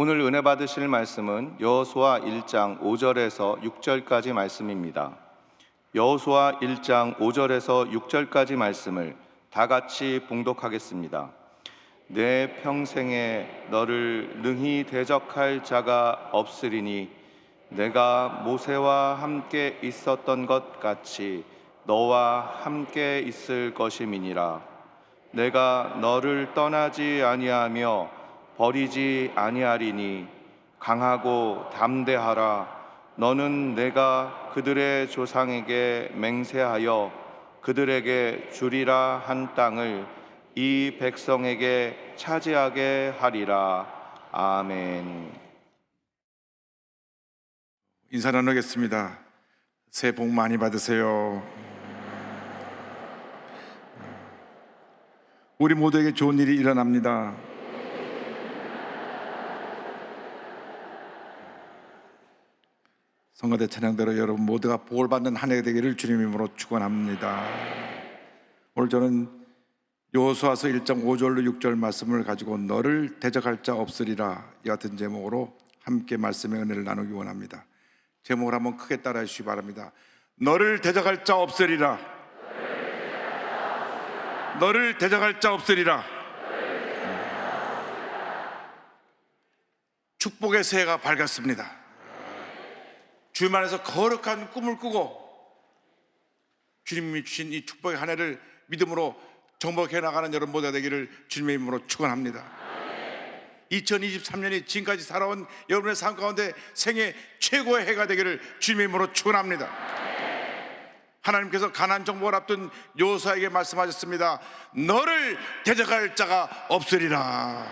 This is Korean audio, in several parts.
오늘 은혜 받으실 말씀은 여호수아 1장 5절에서 6절까지 말씀입니다. 여호수아 1장 5절에서 6절까지 말씀을 다 같이 봉독하겠습니다. 내 평생에 너를 능히 대적할 자가 없으리니 내가 모세와 함께 있었던 것 같이 너와 함께 있을 것임이니라. 내가 너를 떠나지 아니하며 버리지 아니하리니 강하고 담대하라. 너는 내가 그들의 조상에게 맹세하여 그들에게 주리라 한 땅을 이 백성에게 차지하게 하리라. 아멘. 인사 나누겠습니다. 새해 복 많이 받으세요. 우리 모두에게 좋은 일이 일어납니다. 성가대 찬양대로 여러분 모두가 복을 받는 한 해 되기를 주님 이름으로 축원합니다. 오늘 저는 여호수아서 1장 5절로 6절 말씀을 가지고 너를 대적할 자 없으리라, 이 같은 제목으로 함께 말씀의 은혜를 나누기 원합니다. 제목을 한번 크게 따라해 주시기 바랍니다. 너를 대적할 자 없으리라. 너를 대적할 자 없으리라. 축복의 새해가 밝았습니다. 주님안에서 거룩한 꿈을 꾸고 주님이 주신 이 축복의 한 해를 믿음으로 정복해 나가는 여러분 모두가 되기를 주님의 이름으로 축원합니다. 2023년이 지금까지 살아온 여러분의 삶 가운데 생애 최고의 해가 되기를 주님의 이름으로 축원합니다. 하나님께서 가나안 정복을 앞둔 여호수아에게 말씀하셨습니다. 너를 대적할 자가 없으리라.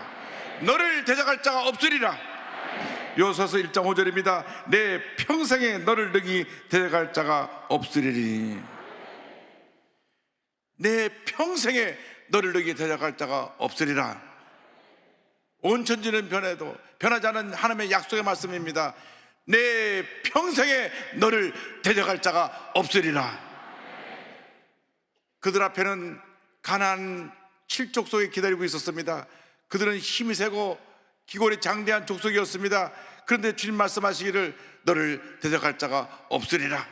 너를 대적할 자가 없으리라. 여호수아서 1장 5절입니다. 내 평생에 너를 능히 대적할 자가 없으리니. 내 평생에 너를 능히 대적할 자가 없으리라. 온 천지는 변해도 변하지 않은 하나님의 약속의 말씀입니다. 내 평생에 너를 대적할 자가 없으리라. 그들 앞에는 가나안 7족속이 기다리고 있었습니다. 그들은 힘이 세고 기골이 장대한 족속이었습니다. 그런데 주님 말씀하시기를 너를 대적할 자가 없으리라.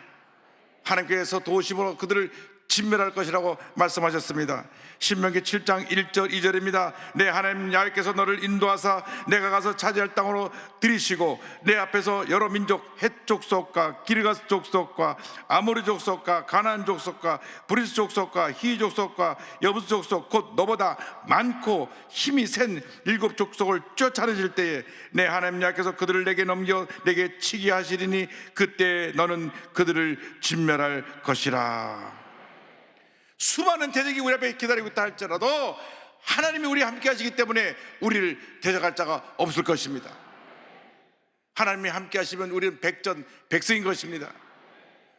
하나님께서 도우심으로 그들을 진멸할 것이라고 말씀하셨습니다. 신명기 7장 1절 2절입니다. 내 하나님 야훼께서 너를 인도하사 내가 가서 차지할 땅으로 들이시고 내 앞에서 여러 민족 헷 족속과 기르가스 족속과 아모리 족속과 가나안 족속과 브리스 족속과 히 족속과 여부스 족속 곧 너보다 많고 힘이 센 7 족속을 쫓아내실 때에 내 하나님 야훼께서 그들을 내게 넘겨 내게 치게 하시리니 그때 너는 그들을 진멸할 것이라. 수많은 대적이 우리 앞에 기다리고 있다 할지라도 하나님이 우리와 함께 하시기 때문에 우리를 대적할 자가 없을 것입니다. 하나님이 함께 하시면 우리는 백전백승인 것입니다.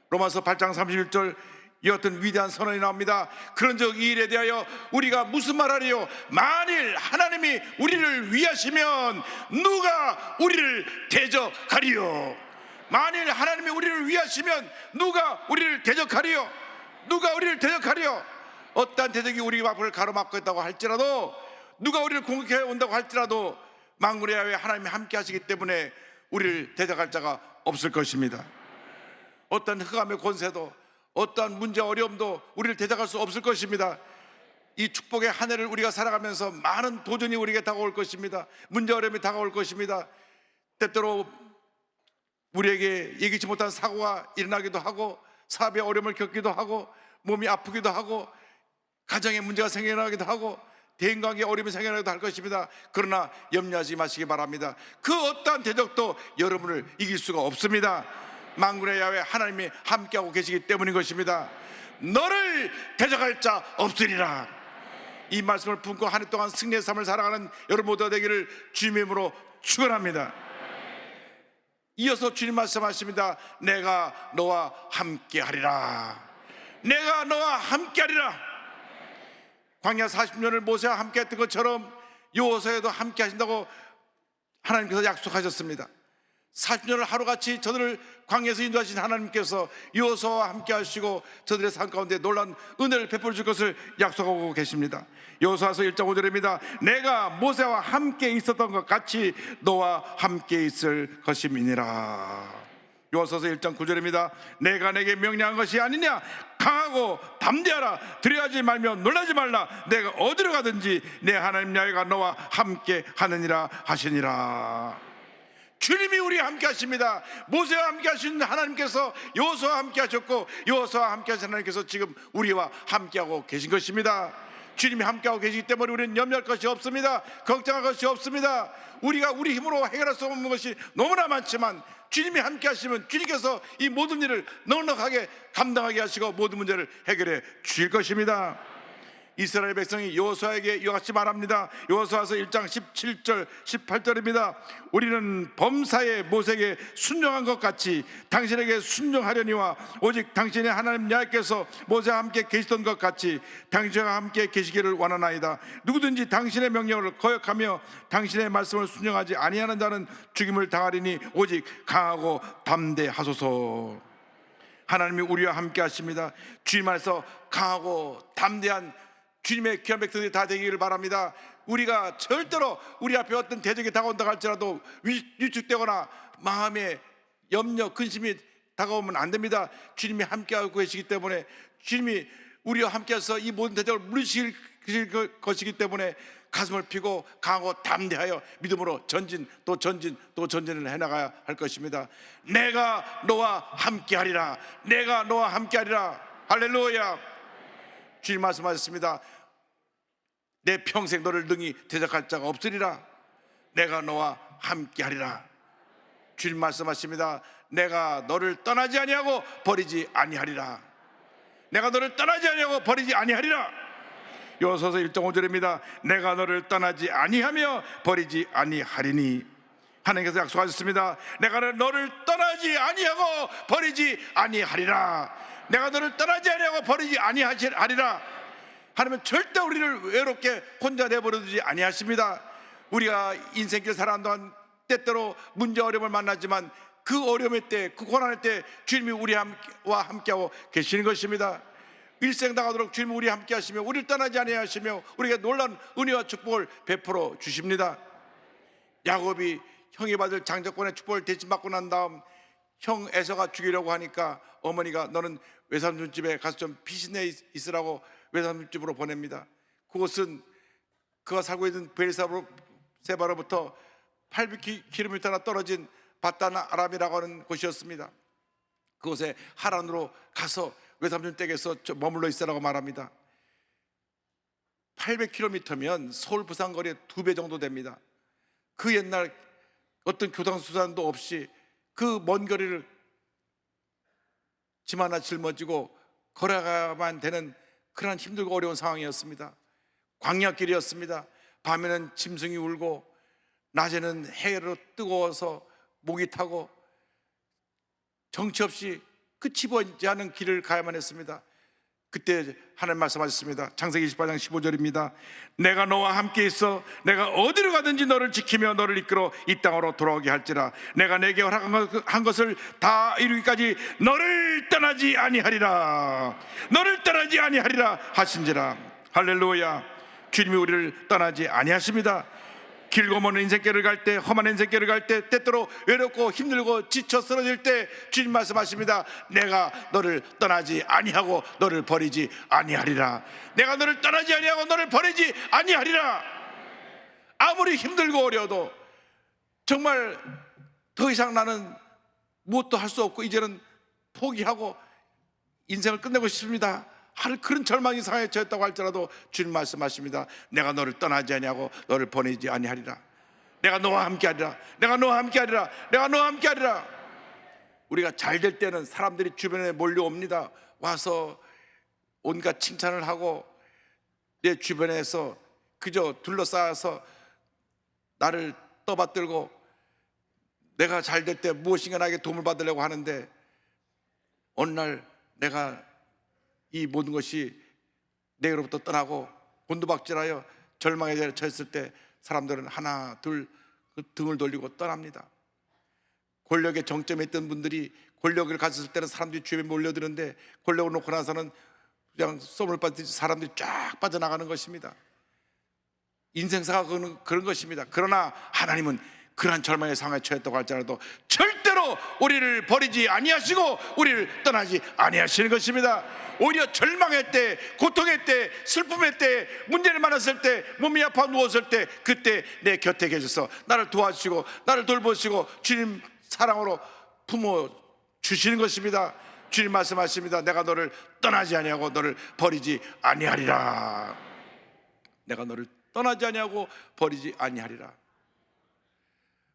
로마서 8장 31절 이 어떤 위대한 선언이 나옵니다. 그런즉 이 일에 대하여 우리가 무슨 말하리요? 만일 하나님이 우리를 위하시면 누가 우리를 대적하리요? 만일 하나님이 우리를 위하시면 누가 우리를 대적하리요? 누가 우리를 대적하리요? 어떠한 대적이 우리 앞을 가로막고 있다고 할지라도, 누가 우리를 공격해 온다고 할지라도 만군의 야훼 하나님이 함께 하시기 때문에 우리를 대적할 자가 없을 것입니다. 어떠한 흑암의 권세도 어떠한 문제 어려움도 우리를 대적할 수 없을 것입니다. 이 축복의 한 해를 우리가 살아가면서 많은 도전이 우리에게 다가올 것입니다. 문제 어려움이 다가올 것입니다. 때때로 우리에게 예기치 못한 사고가 일어나기도 하고 사업의 어려움을 겪기도 하고 몸이 아프기도 하고 가정에 문제가 생겨나기도 하고 대인관계에 어려움이 생겨나기도 할 것입니다. 그러나 염려하지 마시기 바랍니다. 그 어떠한 대적도 여러분을 이길 수가 없습니다. 만군의 야훼 하나님이 함께하고 계시기 때문인 것입니다. 너를 대적할 자 없으리라. 이 말씀을 품고 한 해 동안 승리의 삶을 살아가는 여러분 모두가 되기를 주님의 이름으로 축원합니다. 이어서 주님 말씀하십니다. 내가 너와 함께하리라. 내가 너와 함께하리라. 광야 40년을 모세와 함께했던 것처럼 여호수아에도 함께하신다고 하나님께서 약속하셨습니다. 40년을 하루같이 저들을 광야에서 인도하신 하나님께서 여호수아와 함께 하시고 저들의 삶 가운데 놀라운 은혜를 베풀어 줄 것을 약속하고 계십니다. 여호수아서 1장 5절입니다. 내가 모세와 함께 있었던 것 같이 너와 함께 있을 것임이니라. 여호수아서 1장 9절입니다. 내가 내게 명령한 것이 아니냐, 강하고 담대하라, 두려워하지 말며 놀라지 말라, 내가 어디로 가든지 내 하나님 야훼가 너와 함께 하느니라 하시니라. 주님이 우리와 함께 하십니다. 모세와 함께 하신 하나님께서 여호수아와 함께 하셨고, 여호수아와 함께 하신 하나님께서 지금 우리와 함께하고 계신 것입니다. 주님이 함께하고 계시기 때문에 우리는 염려할 것이 없습니다. 걱정할 것이 없습니다. 우리가 우리 힘으로 해결할 수 없는 것이 너무나 많지만 주님이 함께 하시면 주님께서 이 모든 일을 넉넉하게 감당하게 하시고 모든 문제를 해결해 주실 것입니다. 이스라엘 백성이 여호수아에게 이와 같이 말합니다. 여호수아서 1장 17절 18절입니다. 우리는 범사에 모세에게 순종한 것 같이 당신에게 순종하려니와 오직 당신의 하나님 야훼께서 모세와 함께 계시던 것 같이 당신과 함께 계시기를 원하나이다. 누구든지 당신의 명령을 거역하며 당신의 말씀을 순종하지 아니하는 자는 죽임을 당하리니 오직 강하고 담대하소서. 하나님이 우리와 함께 하십니다. 주님 안에서 강하고 담대한 주님의 귀한 백성들이 다 되기를 바랍니다. 우리가 절대로 우리 앞에 어떤 대적이 다가온다 할지라도 위축되거나 마음에 염려, 근심이 다가오면 안 됩니다. 주님이 함께하고 계시기 때문에, 주님이 우리와 함께해서 이 모든 대적을 물리칠 것이기 때문에 가슴을 피고 강하고 담대하여 믿음으로 전진 또 전진 또 전진을 해나가야 할 것입니다. 내가 너와 함께하리라. 내가 너와 함께하리라. 할렐루야. 주님 말씀하셨습니다. 내 평생 너를 능히 대적할 자가 없으리라. 내가 너와 함께하리라. 주님 말씀하십니다. 내가 너를 떠나지 아니하고 버리지 아니하리라. 내가 너를 떠나지 아니하고 버리지 아니하리라. 여호수아서 1장 5절입니다. 내가 너를 떠나지 아니하며 버리지 아니하리니. 하나님께서 약속하셨습니다. 내가 너를 떠나지 아니하고 버리지 아니하리라. 내가 너를 떠나지 아니하고 버리지 아니하리라. 하나님은 절대 우리를 외롭게 혼자 내버려두지 아니하십니다. 우리가 인생길 살아가는 동안 때때로 문제 어려움을 만나지만 그 어려움의 때, 그 고난의 때 주님이 우리와 함께하고 계시는 것입니다. 일생 다가도록 주님이 우리와 함께 하시며 우리를 떠나지 아니하시며 우리에게 놀라운 은혜와 축복을 베풀어 주십니다. 야곱이 형이 받을 장자권의 축복을 대신 받고 난 다음 형 에서가 죽이려고 하니까 어머니가 너는 외삼촌 집에 가서 좀 피신해 있으라고 외삼촌 집으로 보냅니다. 그곳은 그가 살고 있는 베르세바로부터 800km나 떨어진 바단 아람이라고 하는 곳이었습니다. 그곳에 하란으로 가서 외삼촌 댁에서 머물러 있으라고 말합니다. 800km면 서울 부산 거리의 2배 정도 됩니다. 그 옛날 어떤 교통수단도 없이 그 먼 거리를 짐 하나 짊어지고 걸어가야만 되는 그런 힘들고 어려운 상황이었습니다. 광야길이었습니다. 밤에는 짐승이 울고 낮에는 해로 뜨거워서 목이 타고 정치 없이 끝이 보이지 않은 길을 가야만 했습니다. 그때 하나님 말씀하셨습니다. 창세기 28장 15절입니다. 내가 너와 함께 있어 내가 어디로 가든지 너를 지키며 너를 이끌어 이 땅으로 돌아오게 할지라. 내가 내게 허락한 것을 다 이루기까지 너를 떠나지 아니하리라. 너를 떠나지 아니하리라 하신지라. 할렐루야. 주님이 우리를 떠나지 아니하십니다. 길고 먼 인생길을 갈 때, 험한 인생길을 갈 때, 때때로 외롭고 힘들고 지쳐 쓰러질 때 주님 말씀하십니다. 내가 너를 떠나지 아니하고 너를 버리지 아니하리라. 내가 너를 떠나지 아니하고 너를 버리지 아니하리라. 아무리 힘들고 어려워도 정말 더 이상 나는 무엇도 할 수 없고 이제는 포기하고 인생을 끝내고 싶습니다 할 그런 절망이 상하에 처했다고 할지라도 주님 말씀하십니다. 내가 너를 떠나지 아니하고 너를 보내지 아니하리라. 내가 너와 함께하리라. 내가 너와 함께하리라. 내가 너와 함께하리라. 우리가 잘 될 때는 사람들이 주변에 몰려옵니다. 와서 온갖 칭찬을 하고 내 주변에서 그저 둘러싸여서 나를 떠받들고 내가 잘 될 때 무엇인가 나에게 도움을 받으려고 하는데, 어느 날 내가 이 모든 것이 내게로부터 떠나고 곤두박질하여 절망에 처했을 때 사람들은 하나 둘 등을 돌리고 떠납니다. 권력의 정점에 있던 분들이 권력을 가졌을 때는 사람들이 주변에 몰려드는데 권력을 놓고 나서는 그냥 썸을 빠지듯이 사람들이 쫙 빠져나가는 것입니다. 인생사가 그런 것입니다. 그러나 하나님은 그러한 절망의 상황에 처했다고 할지라도 절대로 우리를 버리지 아니하시고 우리를 떠나지 아니하시는 것입니다. 오히려 절망의 때, 고통의 때, 슬픔의 때, 문제를 만났을 때, 몸이 아파 누웠을 때, 그때 내 곁에 계셔서 나를 도와주시고 나를 돌보시고 주님 사랑으로 품어 주시는 것입니다. 주님 말씀하십니다. 내가 너를 떠나지 아니하고 너를 버리지 아니하리라. 내가 너를 떠나지 아니하고 버리지 아니하리라.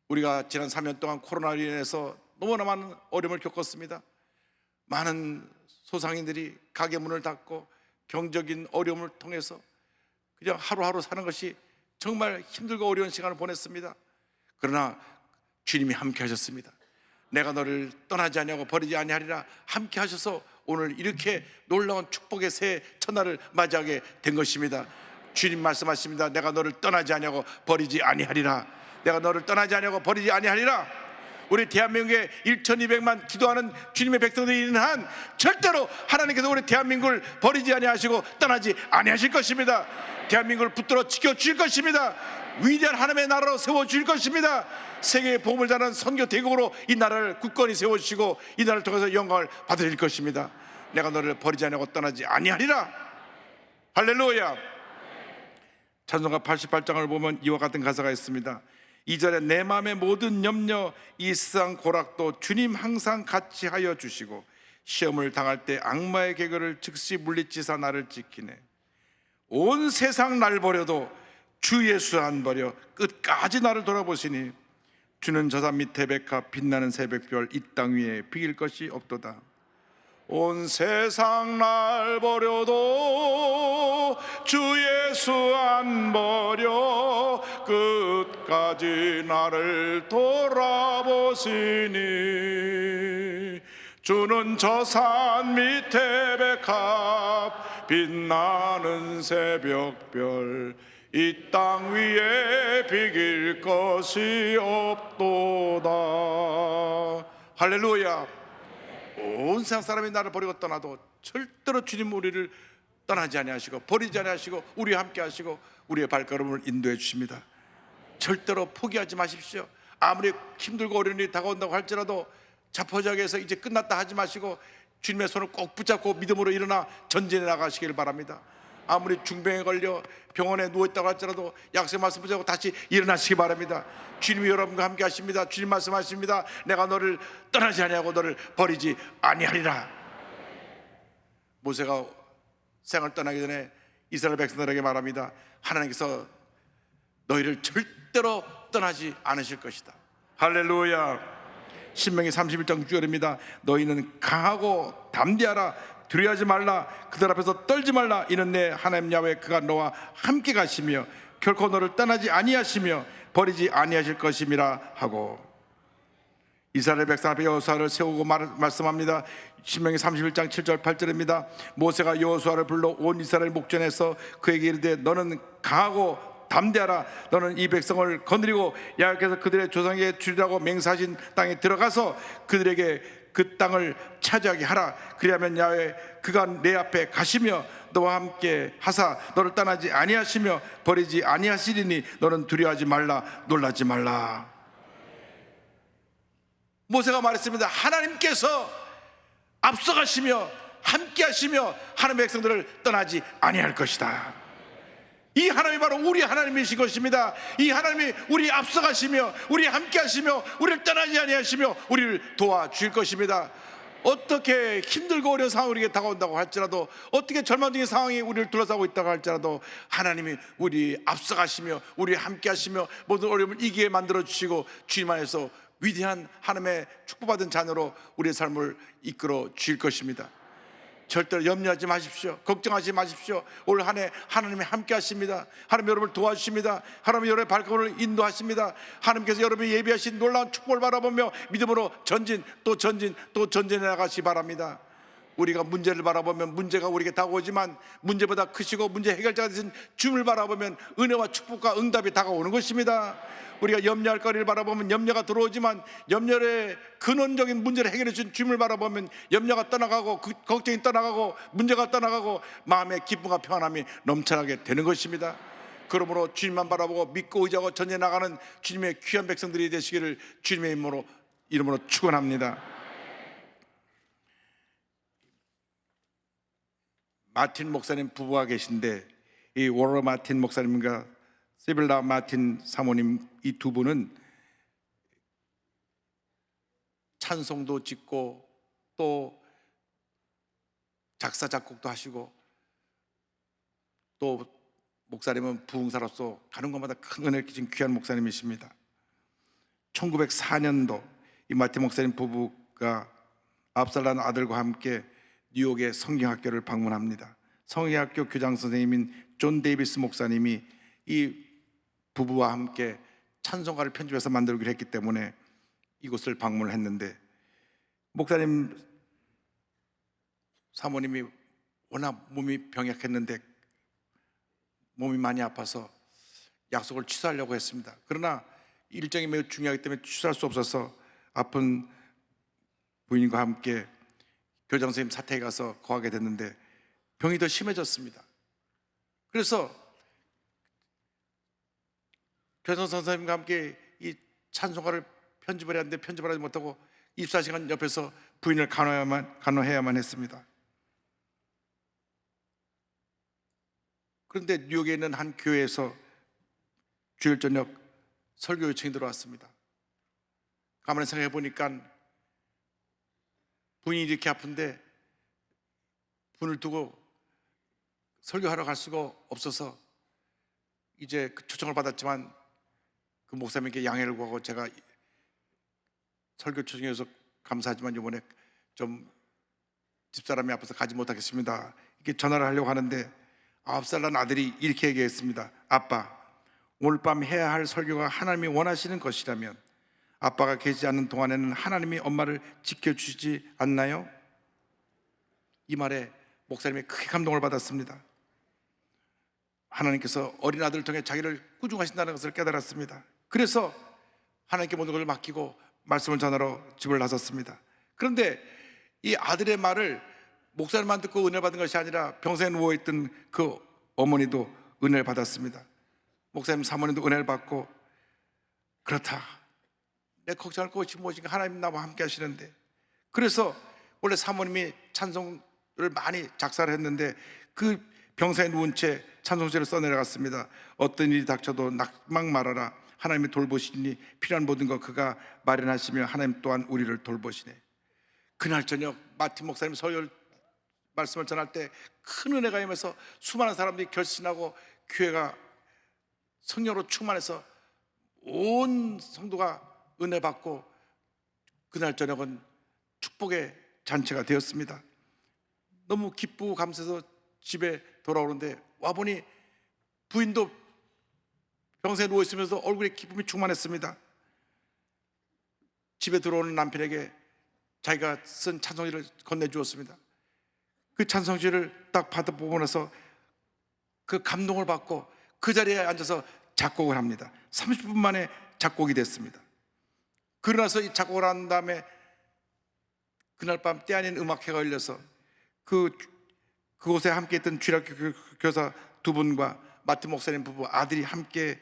우리가 지난 3년 동안 코로나로 인해서 너무나 많은 어려움을 겪었습니다. 많은 소상인들이 가게 문을 닫고 경적인 어려움을 통해서 그냥 하루하루 사는 것이 정말 힘들고 어려운 시간을 보냈습니다. 그러나 주님이 함께 하셨습니다. 내가 너를 떠나지 아니하고 버리지 아니하리라 함께 하셔서 오늘 이렇게 놀라운 축복의 새 첫날을 맞이하게 된 것입니다. 주님 말씀하십니다. 내가 너를 떠나지 아니하고 버리지 아니하리라. 내가 너를 떠나지 아니하고 버리지 아니하리라. 우리 대한민국에 1200만 기도하는 주님의 백성들이 있는 한 절대로 하나님께서 우리 대한민국을 버리지 아니하시고 떠나지 아니하실 것입니다. 대한민국을 붙들어 지켜주실 것입니다. 위대한 하나님의 나라로 세워주실 것입니다. 세계의 복음을 전하는 선교 대국으로 이 나라를 굳건히 세워주시고 이 나라를 통해서 영광을 받으실 것입니다. 내가 너를 버리지 아니하고 떠나지 아니하리라. 할렐루야. 찬송가 88장을 보면 이와 같은 가사가 있습니다. 2절에 내 마음의 모든 염려 이 세상 고락도 주님 항상 같이 하여 주시고 시험을 당할 때 악마의 계교를 즉시 물리치사 나를 지키네. 온 세상 날 버려도 주 예수 안 버려 끝까지 나를 돌아보시니 주는 저산 밑에 백합 빛나는 새벽별 이 땅 위에 비길 것이 없도다. 온 세상 날 버려도 주 예수 안 버려 끝까지 나를 돌아보시니 주는 저 산 밑에 백합 빛나는 새벽별 이 땅 위에 비길 것이 없도다. 할렐루야. 온 세상 사람이 나를 버리고 떠나도 절대로 주님 우리를 떠나지 아니하시고 버리지 아니하시고 우리와 함께 하시고 우리의 발걸음을 인도해 주십니다. 절대로 포기하지 마십시오. 아무리 힘들고 어려운 일이 다가온다고 할지라도 자포자기해서 이제 끝났다 하지 마시고 주님의 손을 꼭 붙잡고 믿음으로 일어나 전진해 나가시길 바랍니다. 아무리 중병에 걸려 병원에 누워있다고 할지라도 약속 말씀 붙잡고 다시 일어나시기 바랍니다. 주님이 여러분과 함께 하십니다. 주님 말씀하십니다. 내가 너를 떠나지 아니하고 너를 버리지 아니하리라. 모세가 생을 떠나기 전에 이스라엘 백성들에게 말합니다. 하나님께서 너희를 절대로 떠나지 않으실 것이다. 할렐루야. 신명기 31장 6절입니다. 너희는 강하고 담대하라. 두려워하지 말라. 그들 앞에서 떨지 말라. 이는 내 하나님 야훼 그가 너와 함께 가시며 결코 너를 떠나지 아니하시며 버리지 아니하실 것임이라 하고 이스라엘 백성 앞에 여호수아를 세우고 말씀합니다. 신명기 31장 7절 8절입니다. 모세가 여호수아를 불러 온 이스라엘 목전에서 그에게 이르되 너는 강하고 담대하라. 너는 이 백성을 거느리고 야훼께서 그들의 조상에게 주리라고 맹세하신 땅에 들어가서 그들에게 그 땅을 차지하게 하라. 그리하면 야훼 그가 내 앞에 가시며 너와 함께 하사 너를 떠나지 아니하시며 버리지 아니하시리니 너는 두려워하지 말라. 놀라지 말라. 모세가 말했습니다. 하나님께서 앞서가시며 함께 하시며 하나님의 백성들을 떠나지 아니할 것이다. 이 하나님이 바로 우리 하나님이신 것입니다. 이 하나님이 우리 앞서가시며 우리 함께 하시며 우리를 떠나지 아니하시며 우리를 도와주실 것입니다. 어떻게 힘들고 어려운 상황이 우리에게 다가온다고 할지라도 어떻게 절망적인 상황이 우리를 둘러싸고 있다고 할지라도 하나님이 우리 앞서가시며 우리 함께 하시며 모든 어려움을 이기게 만들어주시고 주님 안에서 위대한 하나님의 축복받은 자녀로 우리의 삶을 이끌어 주실 것입니다. 절대로 염려하지 마십시오. 걱정하지 마십시오. 올 한 해 하나님이 함께 하십니다. 하나님 여러분을 도와주십니다. 하나님 여러분의 발걸음을 인도하십니다. 하나님께서 여러분이 예비하신 놀라운 축복을 바라보며 믿음으로 전진 또 전진 또 전진해 나가시기 바랍니다. 우리가 문제를 바라보면 문제가 우리에게 다가오지만 문제보다 크시고 문제 해결자가 되신 주님을 바라보면 은혜와 축복과 응답이 다가오는 것입니다. 우리가 염려할 거리를 바라보면 염려가 들어오지만 염려의 근원적인 문제를 해결해 주신 주님을 바라보면 염려가 떠나가고 걱정이 떠나가고 문제가 떠나가고 마음의 기쁨과 평안함이 넘쳐나게 되는 것입니다. 그러므로 주님만 바라보고 믿고 의지하고 전해 나가는 주님의 귀한 백성들이 되시기를 주님의 이름으로 축원합니다. 마틴 목사님 부부가 계신데 이 워러 마틴 목사님과 시빌라 마틴 사모님 이 두 분은 찬송도 짓고 또 작사 작곡도 하시고 또 목사님은 부흥사로서 가는 곳마다 큰 은혜를 끼친 귀한 목사님이십니다. 1904년도 이 마틴 목사님 부부가 9살 아들과 함께 뉴욕의 성경학교를 방문합니다. 성경학교 교장 선생님인 존 데이비스 목사님이 이 부부와 함께 찬송가를 편집해서 만들기로 했기 때문에 이곳을 방문을 했는데 목사님 사모님이 워낙 몸이 병약했는데 몸이 많이 아파서 약속을 취소하려고 했습니다. 그러나 일정이 매우 중요하기 때문에 취소할 수 없어서 아픈 부인과 함께 교장 선생님 사택에 가서 거하게 됐는데 병이 더 심해졌습니다. 그래서 교장 선생님과 함께 이 찬송가를 편집을 해야 하는데 편집을 하지 못하고 24시간 옆에서 부인을 간호해야만 했습니다. 그런데 뉴욕에 있는 한 교회에서 주일 저녁 설교 요청이 들어왔습니다. 가만히 생각해 보니까 부인이 이렇게 아픈데 분을 두고 설교하러 갈 수가 없어서 이제 그 초청을 받았지만 그 목사님께 양해를 구하고 제가 설교 초청해서 감사하지만 이번에 좀 집사람이 아파서 가지 못하겠습니다. 이렇게 전화를 하려고 하는데 9살 난 아들이 이렇게 얘기했습니다. 아빠, 오늘 밤 해야 할 설교가 하나님이 원하시는 것이라면 아빠가 계시지 않는 동안에는 하나님이 엄마를 지켜주시지 않나요? 이 말에 목사님이 크게 감동을 받았습니다. 하나님께서 어린 아들을 통해 자기를 꾸중하신다는 것을 깨달았습니다. 그래서 하나님께 모든 것을 맡기고 말씀을 전하러 집을 나섰습니다. 그런데 이 아들의 말을 목사님만 듣고 은혜를 받은 것이 아니라 병상에 누워있던 그 어머니도 은혜를 받았습니다. 목사님 사모님도 은혜를 받고 그렇다, 내 걱정할 것이 무엇인가, 하나님 나와 함께 하시는데. 그래서 원래 사모님이 찬송을 많이 작사를 했는데 그 병상에 누운 채 찬송시를 써내려갔습니다. 어떤 일이 닥쳐도 낙망 말아라, 하나님이 돌보시니 필요한 모든 것 그가 마련하시며 하나님 또한 우리를 돌보시네. 그날 저녁 마틴 목사님 설교 말씀을 전할 때 큰 은혜가 임해서 수많은 사람들이 결신하고 교회가 성령으로 충만해서 온 성도가 은혜 받고 그날 저녁은 축복의 잔치가 되었습니다. 너무 기쁘고 감사해서 집에 돌아오는데 와보니 부인도 병상에 누워있으면서 얼굴에 기쁨이 충만했습니다. 집에 들어오는 남편에게 자기가 쓴 찬송지를 건네주었습니다. 그 찬송지를 딱 받아보고 나서 그 감동을 받고 그 자리에 앉아서 작곡을 합니다. 30분 만에 작곡이 됐습니다. 그러고 나서 이 작곡을 한 다음에 그날 밤 때 아닌 음악회가 열려서 그곳에 함께 있던 주일학교 교사 두 분과 마틴 목사님 부부 아들이 함께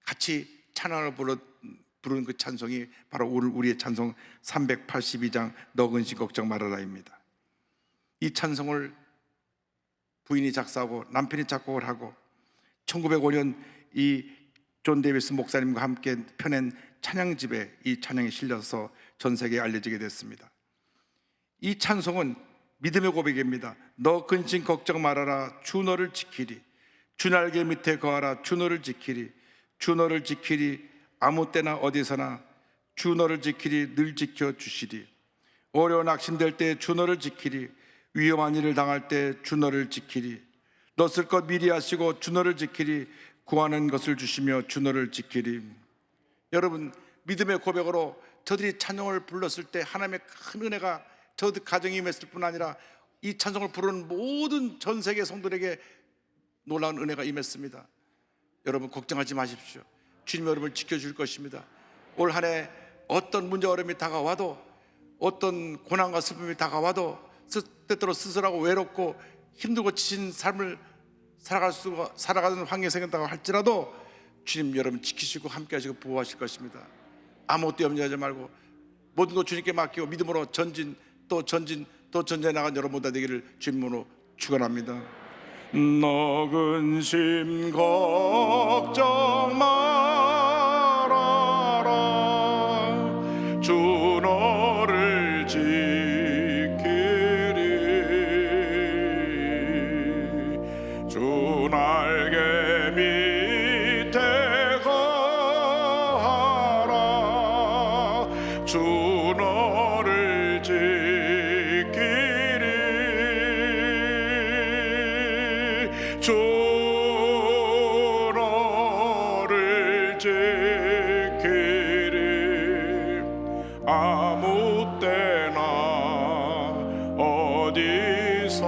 같이 찬양을 부르는 그 찬송이 바로 오늘 우리의 찬송 382장 너 근심 걱정 말아라입니다. 이 찬송을 부인이 작사하고 남편이 작곡을 하고 1905년 이 존 데이비스 목사님과 함께 펴낸 찬양집에 이 찬양이 실려서 전 세계에 알려지게 됐습니다. 이 찬송은 믿음의 고백입니다. 너 근심 걱정 말아라, 주 너를 지키리. 주 날개 밑에 거하라, 주 너를 지키리. 주 너를 지키리, 아무 때나 어디서나 주 너를 지키리, 늘 지켜주시리. 어려운 낙심될 때 주 너를 지키리. 위험한 일을 당할 때 주 너를 지키리. 너 쓸 것 미리 하시고 주 너를 지키리. 구하는 것을 주시며 주 너를 지키리. 여러분, 믿음의 고백으로 저들이 찬양을 불렀을 때 하나님의 큰 은혜가 저 가정에 임했을 뿐 아니라 이 찬송을 부르는 모든 전 세계 성도들에게 놀라운 은혜가 임했습니다. 여러분 걱정하지 마십시오. 주님 여러분을 지켜줄 것입니다. 올 한 해 어떤 문제 어려움이 다가와도, 어떤 고난과 슬픔이 다가와도, 때때로 쓸쓸하고 외롭고 힘들고 지친 삶을 살아가는 환경이 생긴다고 할지라도 주님 여러분 지키시고 함께 하시고 보호하실 것입니다. 아무것도 염려하지 말고 모든 것 주님께 맡기고 믿음으로 전진 또 전진 또 전진해 나간 여러분 다 되기를 주님으로 축원합니다. 너근 심 걱정 말아라. 주 너를 지키리. 주 날개 밑에 거하라. 주 너를 지키리. 주 너를 지키리. 아무 때나 어디서나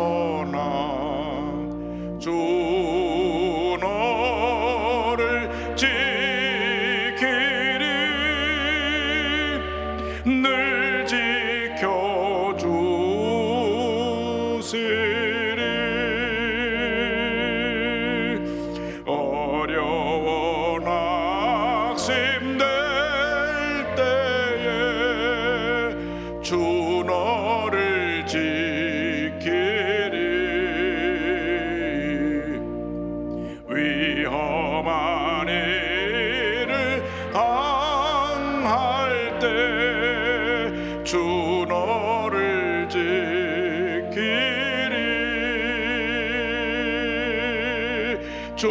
주 너를 지키리. 늘 지켜주시리. 어려워 낙심될 때에 주 너를 지키리. 위험한 일을 당할 때 주 너를 지키리. 주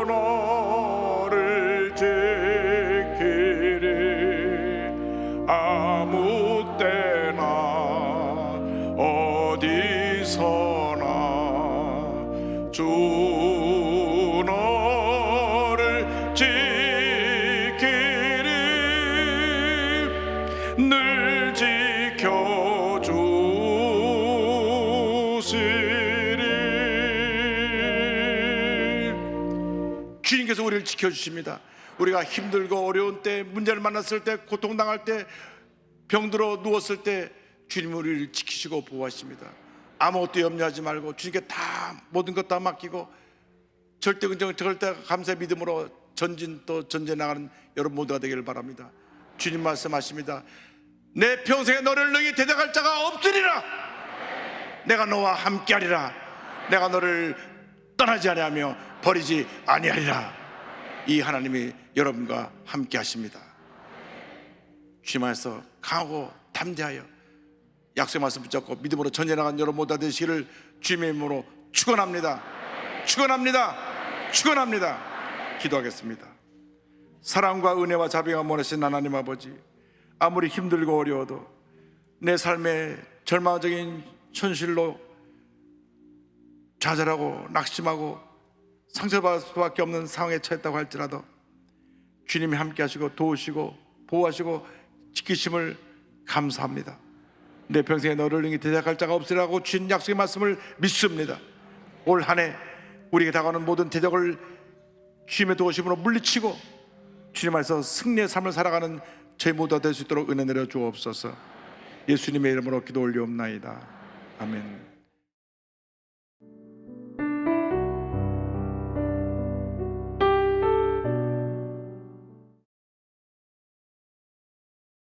너를 지키리. 아무 때나 어디서나 주 너를 지키리. 늘 지켜주시리. 주님께서 우리를 지켜주십니다. 우리가 힘들고 어려운 때, 문제를 만났을 때, 고통당할 때, 병들어 누웠을 때 주님이 우리를 지키시고 보호하십니다. 아무것도 염려하지 말고 주님께 다 모든 것 다 맡기고 절대 긍정 절대 감사의 믿음으로 전진 또 전진해 나가는 여러분 모두가 되기를 바랍니다. 주님 말씀하십니다. 내 평생에 너를 능히 대적할 자가 없으리라. 내가 너와 함께하리라. 내가 너를 떠나지 아니하며 버리지 아니하리라. 이 하나님이 여러분과 함께 하십니다. 주님 안에서 강하고 담대하여 약속의 말씀 붙잡고 믿음으로 전진해 나간 여러분 모두가 되시기를 주님의 이름으로 축원합니다. 축원합니다. 축원합니다. 기도하겠습니다. 사랑과 은혜와 자비가 원하신 하나님 아버지, 아무리 힘들고 어려워도 내 삶의 절망적인 현실로 좌절하고 낙심하고 상처받을 수밖에 없는 상황에 처했다고 할지라도 주님이 함께 하시고 도우시고 보호하시고 지키심을 감사합니다. 내 평생에 너를 능히 대적할 자가 없으리라고 주신 약속의 말씀을 믿습니다. 올 한 해 우리에게 다가오는 모든 대적을 주님의 도우심으로 물리치고 주님 안에서 승리의 삶을 살아가는 저희 모두가 될 수 있도록 은혜 내려 주옵소서. 예수님의 이름으로 기도 올리옵나이다. 아멘.